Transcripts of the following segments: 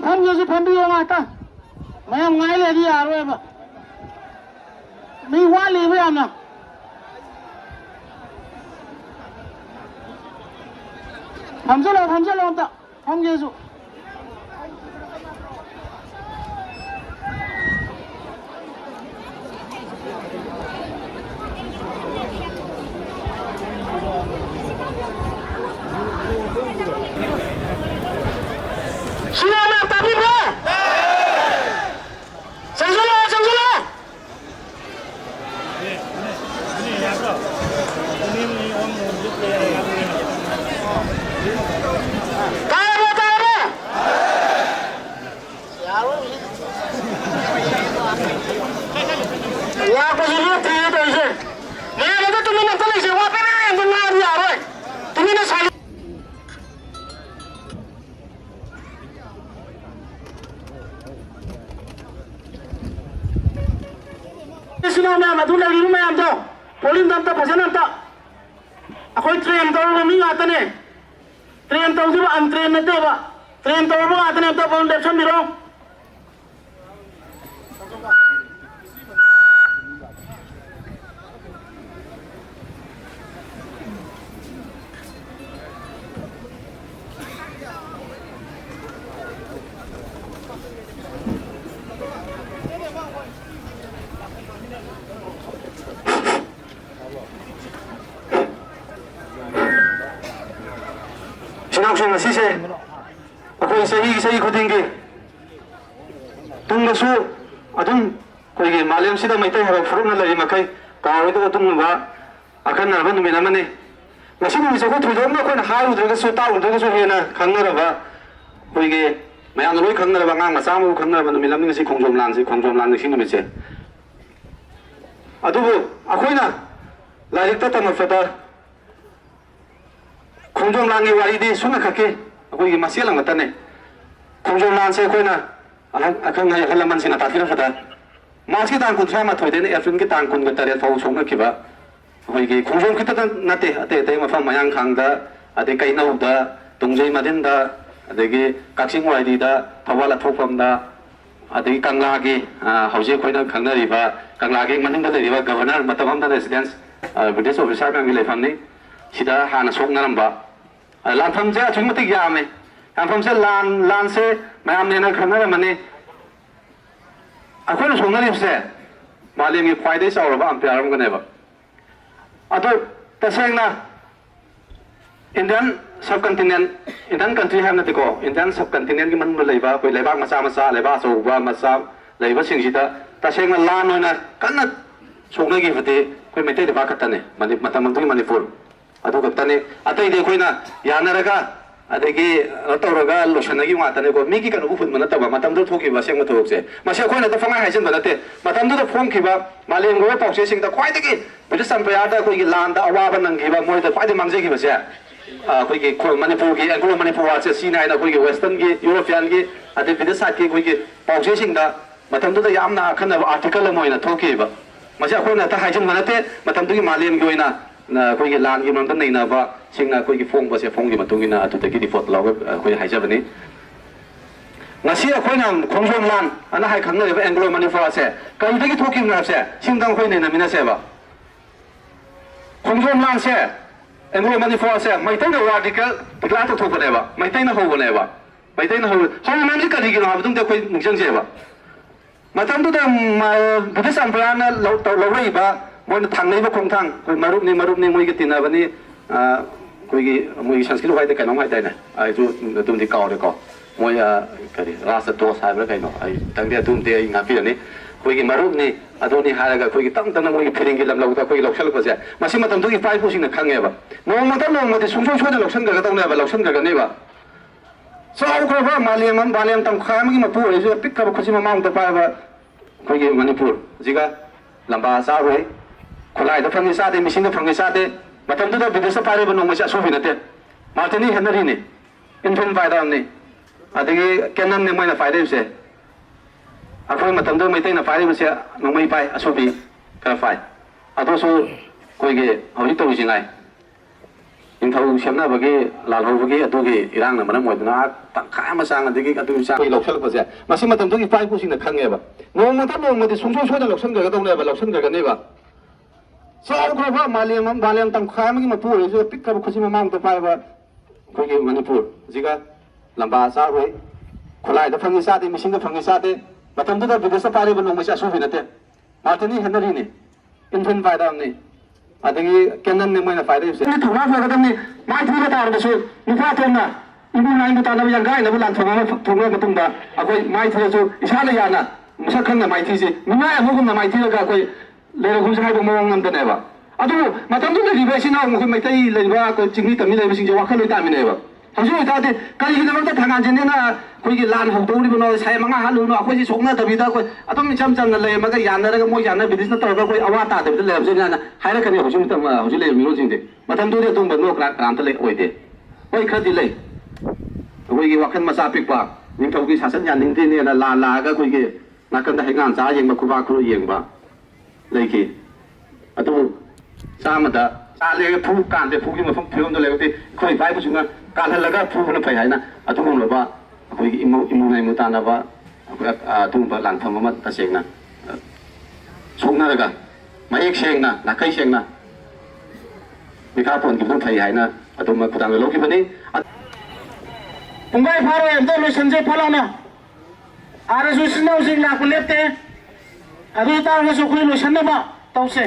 ꯐꯝꯒꯦꯁꯨ ꯐꯝꯕꯤꯌꯣ ꯉꯥꯛꯇ ꯃꯌꯥꯝ ꯉꯥꯏ ꯂꯩꯔꯗꯤ ꯌꯥꯔꯣꯏꯕ ꯃꯤ ꯋꯥꯠꯂꯤꯕ ꯌꯥꯝꯅ ꯐꯝꯖꯜꯂꯣ ꯐꯝꯖꯜꯂꯣ ꯑꯝꯇ ꯐꯝꯒꯦꯁꯨ 시간을 따비고 정신을 ꯃꯌꯥꯝ ꯑꯗꯨ ꯂꯩꯔꯤꯕ ꯃꯌꯥꯝꯗꯣ ꯄꯣꯂꯤꯡꯗ ꯑꯝꯇ ꯐꯖꯅ ꯑꯝꯇ ꯑꯩꯈꯣꯏ ꯇ꯭ꯔꯦꯟ ꯇꯧꯔꯕ ꯃꯤ ꯉꯥꯛꯇꯅꯦ ꯇ꯭ꯔꯦꯟ ꯇꯧꯗ꯭ꯔꯤꯕ ꯑꯟꯇ꯭ꯔꯦꯟ ꯅꯠꯇꯦꯕ ꯇ꯭ꯔꯦꯟ ꯇꯧꯔꯕ ꯉꯥꯛꯇꯅꯦ ꯑꯝꯇ phone ꯂꯦꯞꯁꯟꯕꯤꯔꯣ sinausin masise ako'y sahi khudingi tungdasu adum koigi malem sida maitai harap furuna lari makai kaawaidu tungba akan narba numinamani ngasi numi sago thudom na koina haru dragasu taudagasu hena khangnaraba koigi mayam loi khangnaraba ngang machamu khangnaraba numinamni ngasi khongjom lan si numise adubu akoina larikta tamafata khongjom langi waridi suna khake akoi masela matane khongjom lan se koina akhang hai halaman sina tafira fada maski tan kun thama thoide ne afrin ki tan kun ga tare fau songna kiba akoi gi khongjom kita nate ate mafam mayang khangda ade kainau da tungjai madin da ade gi kaksing waridi da thawala thokpam da ade kangla gi hauji koina khangna riba kangla gi maning da riba governor matamam da residence british officer kang gi lefamni sida hana soknaramba lanfam je achung mati yame lanfam se lan se mayam ne na khana mane akhon songnari se malim gi khwaidai sauraba ampyaram gane ba ado tasengna indian subcontinent indian country ham natiko indian subcontinent gi man leiba koi leiba macha leiba so macha leiba singsida tasengna lan oina kanna songnagi fate koi metai de ba khatane mani matam tu manipur adu kaptane atai de koina yanaraga adegi tawraga losanagi matane ko migi kan ufun mana taba matam do thoki ba seng mathok se mase koina da fangai haisen banate matam do phong khiba malem go pawse sing da khwai degi bidi sampaya da koi gi lan da awa ban nang khiba moi da khwai de mangje khiba se koi gi khol manipur gi anglo manipur wa se sina ina koi gi western gi european gi ade bidi sat gi koi gi pawse sing da matam do da yamna khana article moina thoki ba mase koina ta haisen banate matam do gi malem gi oina na koi gi lan gi mamda nei na ba singna koi gi phong ba se phong gi matungina atu ta gi default law koi haijabani ngasi koi na khongjom lan ana hai khangna ba anglo manipur se kai da gi thokim na se singdang koi nei na mina se ba khongjom lan se anglo manipur se maitai na radical tikla ta thok ba maitai na ho ba maitai na ho nam ji ka gi na ba tung da koi ningchang se ba matam tu da buddhist amprana law rei ba moi thang nei ba khong thang koi marup ni moi gi tina bani koi gi moi sanskrit hai da kai nom hai dai na ai tu tum di kaw de ko moi kari rasa to sai ba kai no ai tang de tum de nga pi ni koi gi marup ni adoni haraga koi gi tang tang moi gi phiring gi lam lau da koi loksal ko se masi matam tu gi pai pu sing na khang e ba no ma ta sung sung da loksan ga ta ne ba loksan ga ne ba so au ko ba maliam tam kham gi ma pu ai jo pik ka ba khosi ma mang ta pa ba koi gi manipur jiga lamba sa roi khulai da phangi sa de machine da phangi sa de matam da bidesa pare ba nong ma sa so bi na te martini henry ni infant faida ni adagi kenan ne mai na faida se akhoi matam da mai tai na faida se nong mai pai asobi ka fai ado so koi ge hoi to ji nai ꯅꯤꯡꯊꯧ ꯁꯦꯝꯅꯕꯒꯤ ꯂꯥꯜꯍꯧꯕꯒꯤ ꯑꯗꯨꯒꯤ ꯏꯔꯥꯡꯅ ꯃꯔꯝ ꯑꯣꯏꯗꯨꯅ ꯇꯪꯈꯥꯏ ꯑꯃ ꯆꯥꯡ ꯑꯗꯒꯤ ꯑꯗꯨꯒꯤ ꯆꯥꯡ ꯂꯧꯁꯤꯜꯂꯛꯄꯁꯦ ꯃꯁꯤ ꯃꯇꯝꯗꯨꯒꯤ ꯏꯄꯥ ꯏꯄꯨꯁꯤꯡꯅ ꯈꯪꯉꯦꯕ ꯅꯣꯡꯃꯗꯤ ꯁꯨꯡꯁꯣꯏ ꯁꯣꯏꯗꯅ ꯂꯧꯁꯤꯟꯒ꯭ꯔꯒꯗꯧꯅꯦꯕ ꯂꯧꯁꯤꯟꯒ꯭ꯔꯒꯅꯦꯕ ꯆꯥꯎꯈ꯭ꯔꯕ ꯃꯥꯂꯦꯝ ꯇꯪꯈꯥꯏ ꯑꯃꯒꯤ ꯃꯄꯨ ꯑꯣꯏꯔꯁꯨ ꯄꯤꯛꯈ꯭ꯔꯕ ꯈꯨꯠꯁꯤ ꯃꯃꯥꯡꯗ ꯄꯥꯏꯕ ꯑꯩꯈꯣꯏꯒꯤ ꯃꯅꯤꯄꯨꯔꯁꯤꯒ ꯂꯝꯕꯥ ꯆꯥꯔꯣꯏ ꯈꯨꯠꯂꯥꯏꯗ ꯐꯪꯉꯤ ꯆꯥꯗꯦ ꯃꯤꯁꯤꯡꯗ ꯐꯪꯉꯤ ꯆꯥꯗꯦ ꯃꯇꯝꯗꯨꯗ ꯕ꯭ꯔꯤꯇꯤꯁꯇ ꯄꯥꯏꯔꯤꯕ ꯅꯣꯡꯃꯩꯁꯦ ꯑꯁꯨꯕꯤ ꯅꯠꯇꯦ ꯃꯥꯔꯇꯤꯅꯤ ꯍꯦꯟꯅꯔꯤꯅꯤ ꯏꯟꯐꯤꯟ ꯄꯥꯏꯗꯕꯅꯤ ꯑꯗꯒꯤ ꯀꯦꯅꯟꯅꯤ ꯃꯣꯏꯅ ꯄꯥꯏꯔꯤꯕꯁꯦ ꯊꯧꯅꯥ ꯐꯒꯗꯕꯅꯤ ꯃꯥꯏꯊꯤꯕ ꯇꯥꯔꯕꯁꯨ ꯅꯨꯄꯥ ꯊꯣꯡꯅ ꯏꯕꯨ ꯅꯥꯏꯟꯕꯨ ꯇꯥꯟꯅꯕ ꯌꯥꯡꯒꯥꯏꯅꯕ ꯂꯥꯟꯊꯣꯛ ꯑꯃ ꯊꯣꯛꯂꯕ ꯃꯇꯨꯡꯗ ꯑꯩꯈꯣꯏ ꯃꯥꯏꯊꯤꯔꯁꯨ ꯏꯁꯥꯅ ꯌꯥꯅ ꯃꯁꯛ ꯈꯪꯅ ꯃꯥꯏꯊꯤꯁꯤ ꯅꯨꯡꯉꯥꯏ ꯑꯃꯒꯨꯝꯅ ꯃꯥꯏꯊꯤꯔꯒ ꯑꯩꯈꯣꯏ ꯂꯩꯔꯛꯈꯨꯝꯁꯦ ꯍꯥꯏꯕ ꯃꯑꯣꯡ ꯑꯃꯗꯅꯦꯕ ꯑꯗꯨꯕꯨ ꯃꯇꯝꯗꯨꯗ ꯂꯩꯔꯤꯕ ꯏꯆꯤꯟ ꯏꯅꯥꯎ ꯑꯩꯈꯣꯏ ꯃꯩꯇꯩ ꯂꯩꯔꯤꯕ ꯑꯩꯈꯣꯏ ꯆꯤꯡꯃꯤ ꯇꯝꯃꯤ ꯂꯩꯕꯁꯤꯡꯁꯦ ꯋꯥꯈꯜ ꯂꯣꯏ ꯇꯥꯃꯤꯟꯅꯩꯕ ꯍꯧꯖꯤꯛ ꯑꯣꯏꯇꯥꯔꯗꯤ ꯀꯔꯤꯒꯤꯗꯃꯛꯇ ꯊꯪꯒꯥꯟꯁꯤꯟꯅ ꯑꯩꯈꯣꯏꯒꯤ ꯂꯥꯟ ꯍꯧꯗꯧꯔꯤꯕꯅꯣ ꯁꯥꯏ ꯃꯉꯥ ꯍꯜꯂꯨꯅꯣ ꯑꯩꯈꯣꯏꯁꯤ ꯁꯣꯛꯅꯗꯕꯤꯗ ꯑꯩꯈꯣꯏ ꯑꯗꯨꯝ ꯏꯆꯝ ꯆꯝꯅ ꯂꯩꯔꯝꯃꯒ ꯌꯥꯅꯔꯒ ꯃꯣꯏ ꯌꯥꯅ ꯕ꯭ꯔꯤꯇꯤꯁꯅ ꯇꯧꯔꯒ ꯑꯩꯈꯣꯏ ꯑꯋꯥ ꯇꯥꯗꯕꯤꯗ ꯂꯩꯔꯝꯖꯅꯤꯅ ꯍꯥꯏꯔꯛꯀꯅꯤ ꯍꯧꯖꯤꯛ ꯂꯩꯔꯤꯕ ꯃꯤꯔꯣꯜꯁꯤꯡꯗꯤ ꯃꯇꯝꯗꯨꯗꯤ ꯑꯗꯨꯝꯕ ꯅꯣ ꯀꯅꯥꯝꯇ ꯑꯣꯏꯗꯦ ꯍꯣꯏ ꯈꯔꯗꯤ ꯂꯩ ꯑꯩꯈꯣꯏꯒꯤ ꯋꯥꯈꯜ ꯃꯆꯥ ꯄꯤꯛꯄ ꯅꯤꯡꯊꯧꯒꯤ ꯁꯥꯁꯟ ꯌꯥꯅꯤꯡꯗꯦꯅꯦꯅ ꯂꯥꯛꯑꯒ ꯑꯩꯈꯣꯏꯒꯤ ꯅꯥꯀꯟꯗ ꯍꯩꯉꯥꯟ ꯆꯥ ꯌꯦꯡꯕ ꯈꯨꯕꯥꯛ ꯈꯨꯔꯨ ꯌꯦꯡꯕ ꯂꯩꯈꯤ ꯑꯗꯨꯕꯨ ꯆꯥꯝꯃꯗ ꯆꯥꯜꯂꯦꯒ ꯐꯨ ꯀꯥꯟꯗꯦ ꯐꯨꯒꯤ ꯃꯐꯝ ꯐꯤꯕꯝꯗ ꯂꯩꯔꯒꯗꯤ ꯑꯩꯈꯣꯏ ꯏꯄꯥ ꯀꯥꯜꯍꯜꯂꯒ ꯐꯨꯕꯅ ꯐꯩ ꯍꯥꯏꯅ ꯑꯗꯨꯒꯨꯝꯂꯕ ꯑꯩꯈꯣꯏꯒꯤ ꯏꯃꯨ ꯇꯥꯟꯅꯕ ꯑꯗꯨꯒꯨꯝꯕ ꯂꯥꯟꯐꯝ ꯑꯃ ꯇꯁꯦꯡꯅ ꯁꯣꯛꯅꯔꯒ ꯃꯌꯦꯛ ꯁꯦꯡꯅ ꯅꯥꯈꯩ ꯁꯦꯡꯅ ꯃꯤꯈꯥ ꯄꯣꯟꯈꯤꯕꯅ ꯐꯩ ꯍꯥꯏꯅ ꯑꯗꯨꯝꯕ ꯈꯨꯗꯥꯡꯗ ꯂꯧꯈꯤꯕꯅꯤ ꯄꯨꯡꯈꯥꯏ ꯐꯥꯔꯣꯏ ꯑꯝꯇ ꯂꯣꯏꯁꯟꯖꯦ ꯐꯠꯂꯥꯎꯅ ꯑꯥꯔꯁꯨ ꯏꯆꯤꯟ ꯏꯅꯥꯎꯁꯤꯡ ꯂꯥꯛꯄ ꯂꯦꯞꯇꯦ ꯑꯗꯨ ꯑꯣꯏꯇꯥꯔꯒꯁꯨ ꯑꯩꯈꯣꯏ ꯂꯣꯏꯁꯟꯅꯕ ꯇꯧꯁꯦ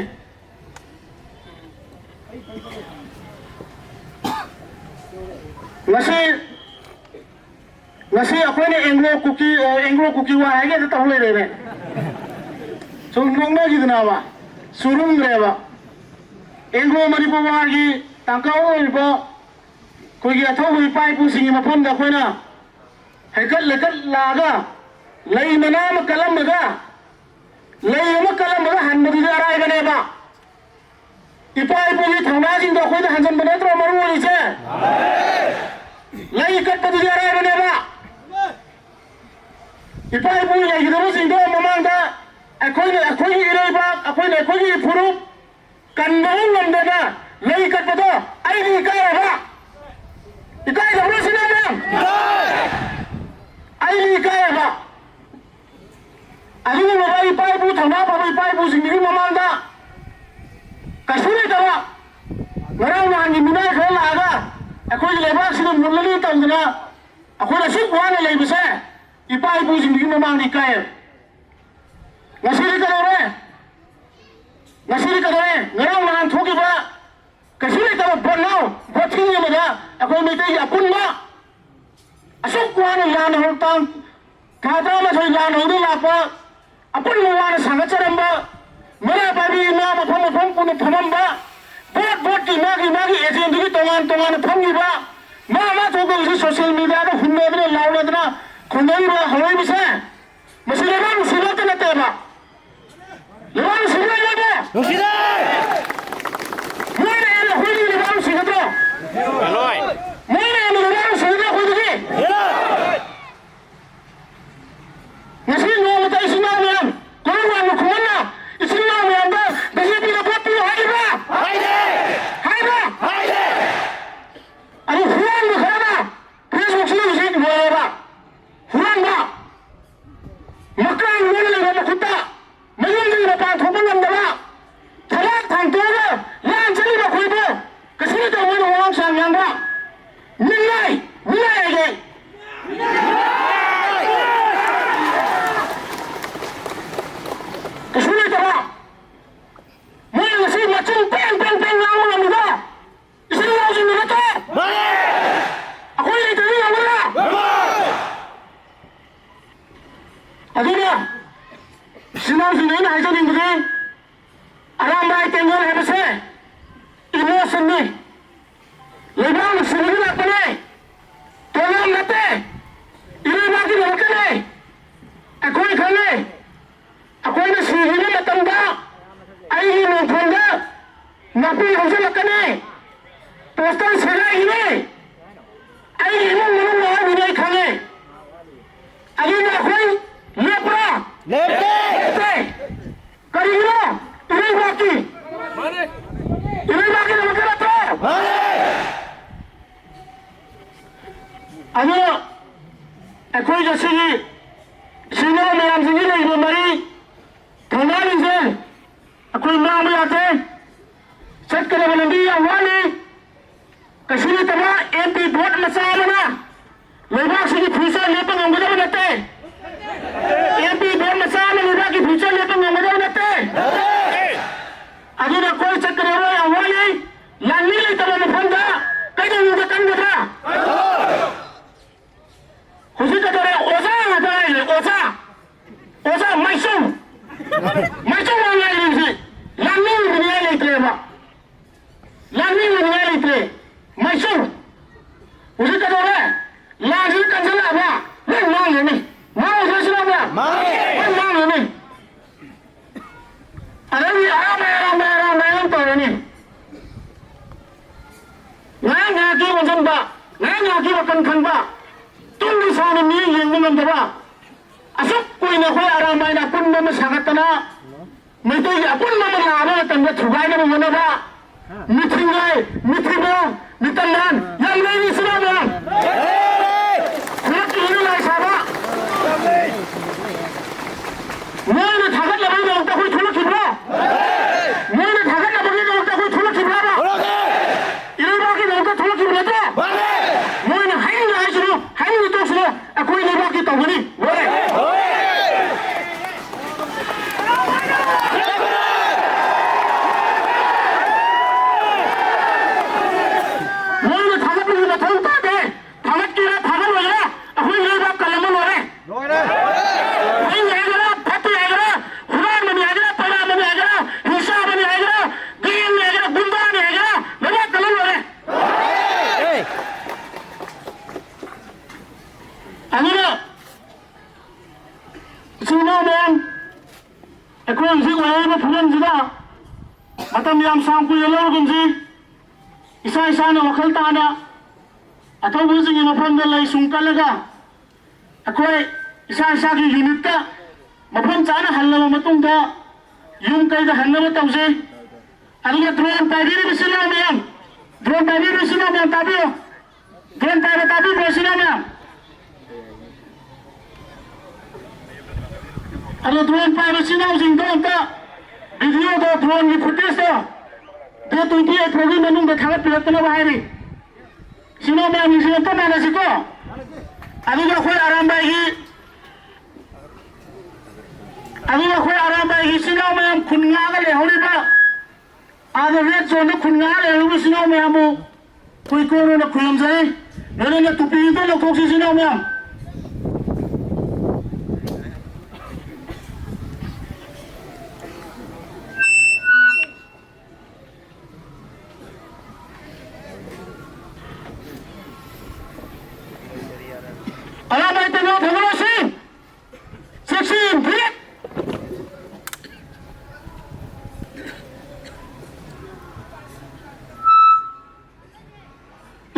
ngasi akhoi Anglo Kuki wa hage da tahu le re so ngong gi dana ba surung re ba Anglo Manipur wa gi tangkau ba koi gi athau hui pai pu sing ma pham da khoi na haikat lekat la ga lei mana ma kalam ga han ma di da rai ba ne ba ipai pu gi thangna jing da khoi da han jan ba ne tro maru ni che lei kat pa di da rai ba ne ba ipa ibu ya hidup singdo memang dah aku ini iba aku ini furu kan mohon nandana lagi kat pada ini kaya apa ikai dah boleh sinar bang ini kaya apa aku ni bawa ipa ibu thana bawa ipa ibu sendiri memang dah kasuri dah pak mereka nak minat kalau ada aku ini lepas sini mulai tahun dah aku dah suka mana lagi besar ipa ibu sendiri memang dikaya. Ngasih kadore, ngarang nahan thoki ba, kasih kalau bonau, botingnya mana, aku minta ya pun ba, asuk kuana lan hutang, kata macam lan hudu lapa, apun muana sangat ceram ba, mana babi nama pam pun pamam ba, bot ki magi ejen dulu tongan pamgi ba, mana thoki usi sosial media ada hunde ada lawan ada. Kondisi hawai bisa, masih lebar silat nak teba, lebar silat ada. Mana yang hawai lebar silat tu? Mana yang lebar silat hawai tu? Masih nama tak isi nama yang, kalau orang kumana isi nama yang dah, dah bila buat tu hai ba? Aduh, hujan berkata, Facebook sini mesti boleh ba? Hujan ba? Makan mana lagi nak kita? Mungkin lagi dapat thopang anda ba? Thalak thang tu ba? Lan cili ba koi ba? Kasih tu mana orang sang yang ba? Minai lagi. Kasih tu ba? Mana kasih macam peng nama anda ba? Isi ni macam mana tu? Aku ini tu yang mana? Aduh, sinau sini hai jadi begini, alam baik tengok apa sih? Emotion ni, lepas sini nak ni, tolong nate, ini lagi nak ni, aku ini sini nak tanda, ini nak tanda, napi harus nak ni, poster serai ini, ini mana ini kali, ini nak lepra, karina, ini baki nak makan apa? ꯑꯩꯈꯣꯏ ꯉꯁꯤꯒꯤ senior ꯃꯌꯥꯝꯁꯤꯡꯒꯤ ꯂꯩꯔꯤꯕ ꯃꯔꯤ ꯊꯧꯅꯥꯁꯤꯡꯁꯦ ꯑꯩꯈꯣꯏ ꯃꯥꯡꯕ ꯌꯥꯗꯦ ꯆꯠꯀꯗꯕ ꯂꯝꯕꯤ ꯌꯥꯝ ꯋꯥꯠꯂꯤ ꯀꯩꯁꯨ ꯅꯠꯇꯕ MP ꯚꯣꯠ ꯃꯆꯥ ꯑꯃꯅ ꯂꯩꯕꯥꯛꯁꯤꯒꯤ ꯐ꯭ꯌꯨꯆꯔ ꯂꯦꯞꯄ ꯉꯝꯒꯗꯕ ꯅꯠꯇꯦ MP ꯚꯣꯠ ꯃꯆꯥ ꯑꯃ ꯂꯩꯕꯥꯛꯀꯤ ꯐ꯭ꯌꯨꯆꯔ ꯂꯦꯞꯄ ꯉꯝꯒꯗꯕ ꯅꯠꯇꯦ ꯑꯗꯨꯅ ꯑꯩꯈꯣꯏ ꯆꯠꯀꯗꯕ ꯌꯥꯝ ꯋꯥꯠꯂꯤ ꯂꯥꯟꯃꯤ ꯂꯩꯇꯕ ꯃꯐꯝꯗ ꯀꯩꯗꯧꯅꯨꯡꯗ ꯀꯟꯒꯗ꯭ꯔꯥ ꯍꯧꯖꯤꯛ ꯀꯩꯗꯧꯔꯦ ꯑꯣꯖꯥ ꯉꯥꯛꯇ ꯉꯥꯏꯔꯦ ꯑꯣꯖꯥ ꯃꯥꯏꯁꯨꯡ ꯉꯥꯏꯔꯤꯁꯤ ꯂꯥꯟꯃꯤ ꯎꯅꯤꯡꯉꯥꯏ ꯂꯩꯇ꯭ꯔꯦꯕ ꯂꯥꯟꯃꯤ ꯎꯅꯤꯡꯉꯥꯏ ꯂꯩꯇ꯭ꯔꯦ ꯃꯥꯏꯁꯨꯡ ꯍꯧꯖꯤꯛ ꯀꯩꯗꯧꯔꯦ ꯂꯥꯟꯁꯤ ꯀꯟꯁꯤꯜꯂꯛꯑꯕ ꯂꯣꯏ ꯃꯥꯡꯒꯅꯤ ꯃꯥꯡꯉꯣꯏꯗ꯭ꯔꯁꯤꯅꯕ ꯂꯣꯏ ꯃꯥꯡꯒꯅꯤ ꯑꯗꯒꯤ ꯑꯔꯥꯝ ꯇꯧꯔꯅꯤ ꯉꯥꯏꯍꯥꯛꯀꯤ ꯑꯣꯟꯁꯤꯟꯕ ꯉꯥꯏꯍꯥꯛꯀꯤ ꯋꯥꯈꯜ ꯈꯟꯕ ꯇꯨꯡꯒꯤ ꯁꯥꯡꯅ ꯃꯤ ꯌꯦꯡꯕ ꯉꯝꯗꯕ ꯑꯁꯨꯛ ꯀꯨꯏꯅ ꯑꯩꯈꯣꯏ ꯑꯔꯥꯝꯕꯥꯏꯅ ꯑꯄꯨꯟꯕ ꯑꯃ ꯁꯥꯒꯠꯇꯅ ꯃꯩꯇꯩꯒꯤ ꯑꯄꯨꯟꯕ ꯑꯃ ꯂꯥꯛꯑꯕ ꯃꯇꯝꯗ ꯊꯨꯒꯥꯏꯅꯕ ꯍꯣꯠꯅꯕ ꯃꯤꯊꯤꯡꯉꯥꯏ ꯃꯤꯊꯤꯕꯣꯡ ꯃꯤꯇꯜꯂꯥꯟ ꯌꯥꯝ ꯂꯩꯔꯤ ꯁꯤꯅꯕ ꯈꯨꯂꯛꯀꯤ ꯂꯥꯏ ꯁꯥꯕ ꯃꯣꯏꯅ ꯊꯥꯒꯠꯅꯕꯒꯤꯗꯃꯛꯇ ꯑꯩꯈꯣই ꯊꯣꯛꯂꯛꯈꯤꯕ꯭ꯔꯣ ꯃꯣꯏꯅ ꯊꯥꯒꯠꯅꯕꯒꯤꯗꯃꯛꯇ ꯑꯩꯈꯣꯏ ꯊꯣꯛꯂꯛꯈꯤꯕ꯭ꯔꯥ 이래박이 돌아키면서 뭐는 하인이 하시로 하인이 또시로 거기 이래박이 떠보니 뭐래 뭐는 다가보기가 더 웃다대 다가끼라 다가보기라 거기 이래박 갈라면 뭐래 하인 얘기라 파트 얘기라 후라이머니 얘기라 빠라머니 얘기라 히샤머니 얘기라 기인 얘기라 군다니 얘기라 내가 갈라면 뭐래 아니라 지나면 그런 식으로 부른지가 어떤 미암 삼고 열어오든지 이사이사는 wakal taana atau busing yung mapanda lay sungkalaga ako'y isa-isagi unit ka mapanda na halawa matungga yung kayo da halawa tawsi ano nga drone tayo rin sila mayam drone tayo rin sila mayam tabi o drone tayo tabi rin sila mayam ano drone tayo rin sila using drone ta video do drone ni footage do dia tujuh program menung berkhalat pilatnya bahari sino mayam sino to mana siko anu ga khoi aram bai sino mayam khunga ga le hori ba adu red zone khunga le hori sino mayam koi ko no khuyam jai nene na tupi to lo khok sino mayam alam ay tano thangolosin seksin philip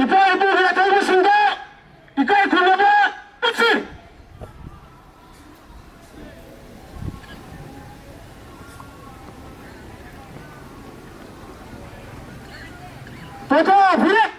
ipo ga tawo sinda ikai khulaba utsi photo philip